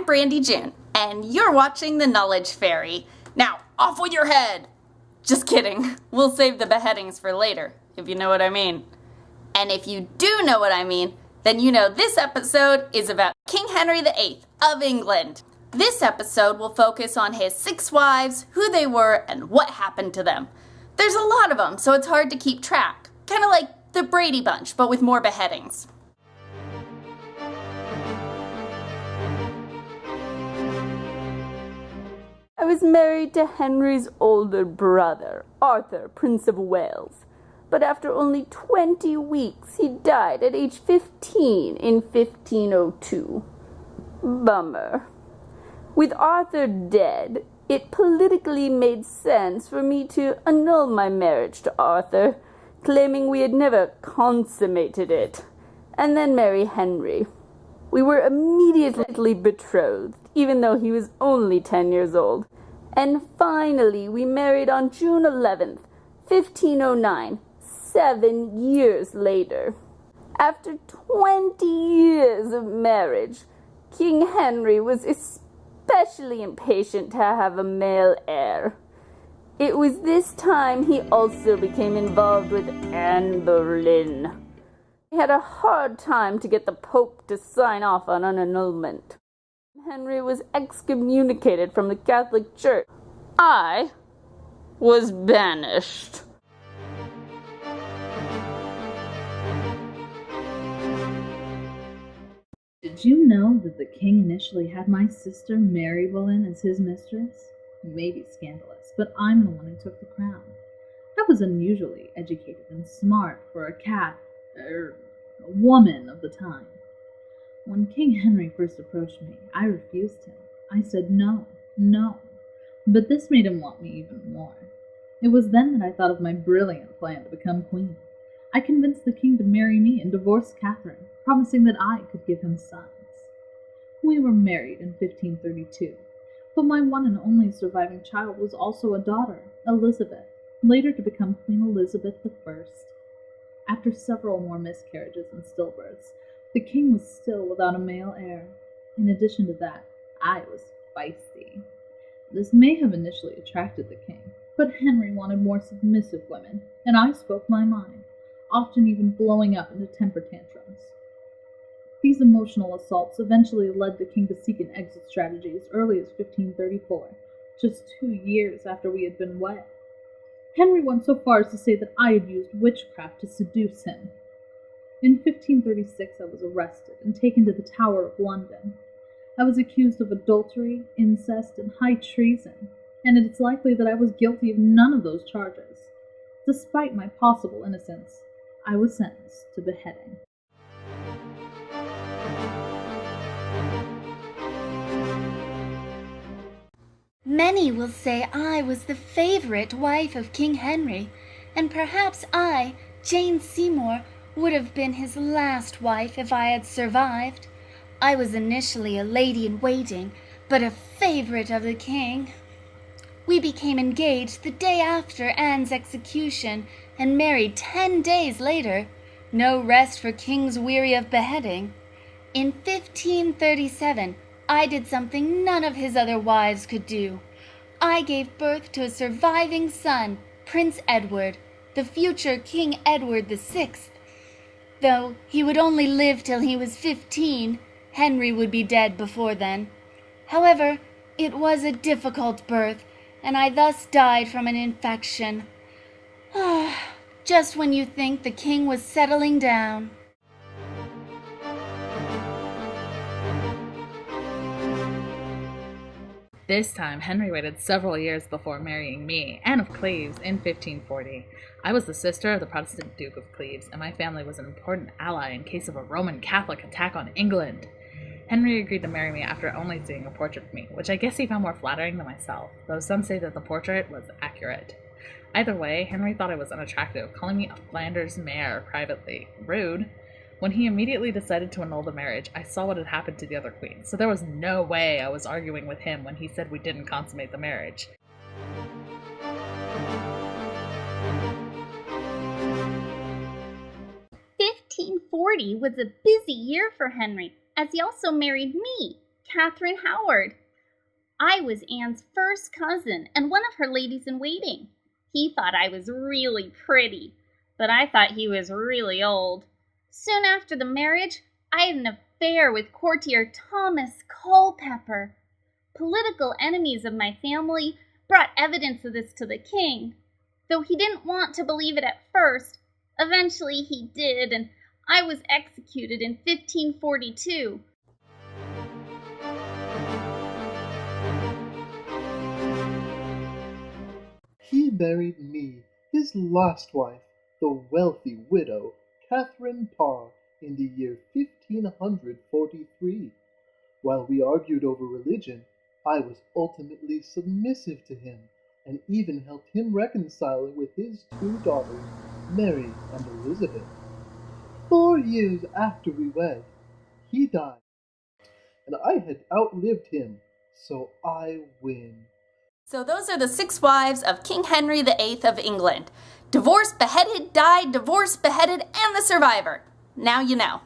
Brandy June, and you're watching The Knowledge Fairy. Now, off with your head! Just kidding. We'll save the beheadings for later, if you know what I mean. And if you do know what I mean, then you know this episode is about King Henry VIII of England. This episode will focus on his 6 wives, who they were, and what happened to them. There's a lot of them, so it's hard to keep track. Kind of like the Brady Bunch, but with more beheadings. I was married to Henry's older brother, Arthur, Prince of Wales. But after only 20 weeks, he died at age 15 in 1502. Bummer. With Arthur dead, it politically made sense for me to annul my marriage to Arthur, claiming we had never consummated it, and then marry Henry. We were immediately betrothed, even though he was only 10 years old. And finally, we married on June 11th, 1509, 7 years later. After 20 years of marriage, King Henry was especially impatient to have a male heir. It was this time he also became involved with Anne Boleyn. He had a hard time to get the Pope to sign off on an annulment. Henry was excommunicated from the Catholic Church. I was banished. Did you know that the king initially had my sister Mary Boleyn as his mistress? You may be scandalous, but I'm the one who took the crown. I was unusually educated and smart for a woman of the time. When King Henry first approached me, I refused him. I said no. But this made him want me even more. It was then that I thought of my brilliant plan to become queen. I convinced the king to marry me and divorce Catherine, promising that I could give him sons. We were married in 1532, but my one and only surviving child was also a daughter, Elizabeth, later to become Queen Elizabeth I. After several more miscarriages and stillbirths, the king was still without a male heir. In addition to that, I was feisty. This may have initially attracted the king, but Henry wanted more submissive women, and I spoke my mind, often even blowing up into temper tantrums. These emotional assaults eventually led the king to seek an exit strategy as early as 1534, just 2 years after we had been wed. Henry went so far as to say that I had used witchcraft to seduce him. In 1536 I was arrested and taken to the Tower of London. I was accused of adultery, incest, and high treason, and it is likely that I was guilty of none of those charges. Despite my possible innocence, I was sentenced to beheading. Many will say I was the favorite wife of King Henry, and perhaps I, Jane Seymour, would have been his last wife if I had survived. I was initially a lady-in-waiting, but a favorite of the king. We became engaged the day after Anne's execution and married 10 days later. No rest for kings weary of beheading. In 1537, I did something none of his other wives could do. I gave birth to a surviving son, Prince Edward, the future King Edward VI. Though he would only live till he was 15, Henry would be dead before then. However, it was a difficult birth, and I thus died from an infection. Just when you think the king was settling down. This time, Henry waited several years before marrying me, Anne of Cleves, in 1540. I was the sister of the Protestant Duke of Cleves, and my family was an important ally in case of a Roman Catholic attack on England. Henry agreed to marry me after only seeing a portrait of me, which I guess he found more flattering than myself, though some say that the portrait was accurate. Either way, Henry thought I was unattractive, calling me a Flanders mare privately. Rude. When he immediately decided to annul the marriage, I saw what had happened to the other queens, so there was no way I was arguing with him when he said we didn't consummate the marriage. 1540 was a busy year for Henry, as he also married me, Catherine Howard. I was Anne's first cousin and one of her ladies-in-waiting. He thought I was really pretty, but I thought he was really old. Soon after the marriage, I had an affair with courtier Thomas Culpeper. Political enemies of my family brought evidence of this to the king. Though he didn't want to believe it at first, eventually he did, and I was executed in 1542. He married me, his last wife, the wealthy widow, Catherine Parr, in the year 1543. While we argued over religion, I was ultimately submissive to him, and even helped him reconcile with his two daughters, Mary and Elizabeth. 4 years after we wed, he died, and I had outlived him, so I win. So those are the 6 wives of King Henry VIII of England. Divorced, beheaded, died, divorced, beheaded, and the survivor. Now you know.